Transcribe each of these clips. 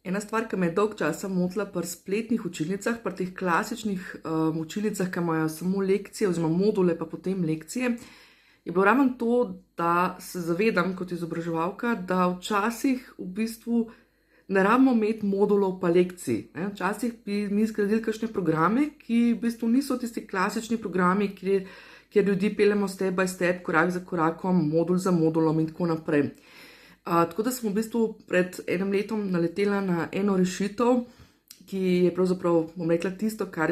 Ena stvar, ki me je dolg časa motila pri spletnih učilnicah, pri teh klasičnih učilnicah, ki imajo samo lekcije oziroma module, pa potem lekcije, je bilo ravno to, da se zavedam kot izobraževalka, da včasih v bistvu ne rabimo imeti modulov pa lekcij. Včasih bi mi zgradili kakšne programe, ki v bistvu niso tisti klasični programi, kjer ljudi peljemo step by step, korak za korakom, modul za modulom in tako naprej. Tako da sem v bistvu pred enim letom naletela na eno rešitev, ki je pravzaprav, bom rekla, tisto, kar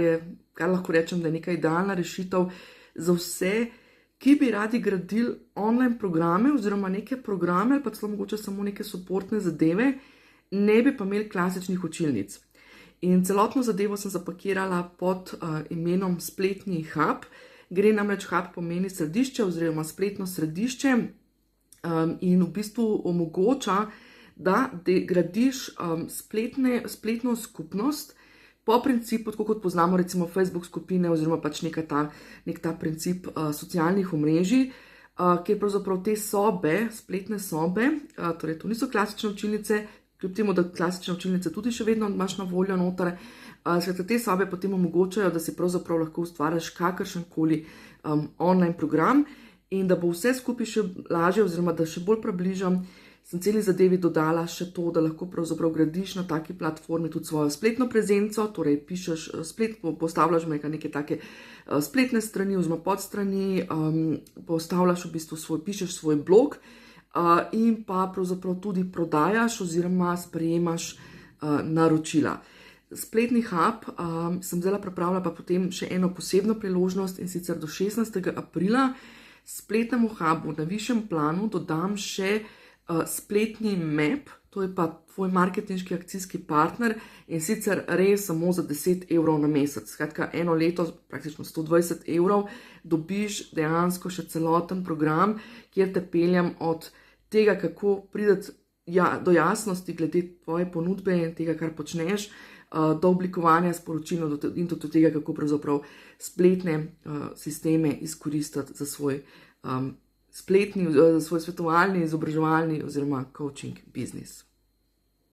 lahko rečem, da je neka idealna rešitev za vse, ki bi radi gradili online programe oziroma neke programe ali pa celo mogoče samo neke suportne zadeve, ne bi pa imeli klasičnih učilnic. In celotno zadevo sem zapakirala pod imenom Spletni hub. Gre namreč, hub pomeni središče oziroma spletno središče, in v bistvu omogoča, da gradiš spletno skupnost po principu, tako kot poznamo recimo Facebook skupine oziroma pač nek ta princip socialnih omrežij, kjer pravzaprav te sobe, spletne sobe, torej to niso klasične učilnice, kljub temu, da klasične učilnice tudi še vedno imaš na voljo noter, te sobe potem omogočajo, da si pravzaprav lahko ustvariš kakršenkoli online program. In da bo vse skupaj še lažje oziroma da še bolj približam, sem celi zadevi dodala še to, da lahko pravzaprav gradiš na taki platformi tudi svojo spletno prezenco, torej pišeš postavljaš neke take spletne strani oziroma podstrani, postavljaš v bistvu pišeš svoj blog in pa pravzaprav tudi prodajaš oziroma sprejemaš naročila. Spletni hub sem zdaj pripravila pa potem še eno posebno priložnost, in sicer do 16. aprila spletnemu hubu na višjem planu dodam še spletni map, to je pa tvoj marketinški akcijski partner, in sicer res samo za 10 evrov na mesec. Skratka, eno leto, praktično 120 evrov, dobiš dejansko še celoten program, kjer te peljem od tega, kako prideti do jasnosti glede tvoje ponudbe in tega, kar počneš, do oblikovanja sporočil in tudi do tega, kako pravzaprav spletne sisteme izkoristiti za svoj svoj svetovalni, izobraževalni oziroma coaching biznis.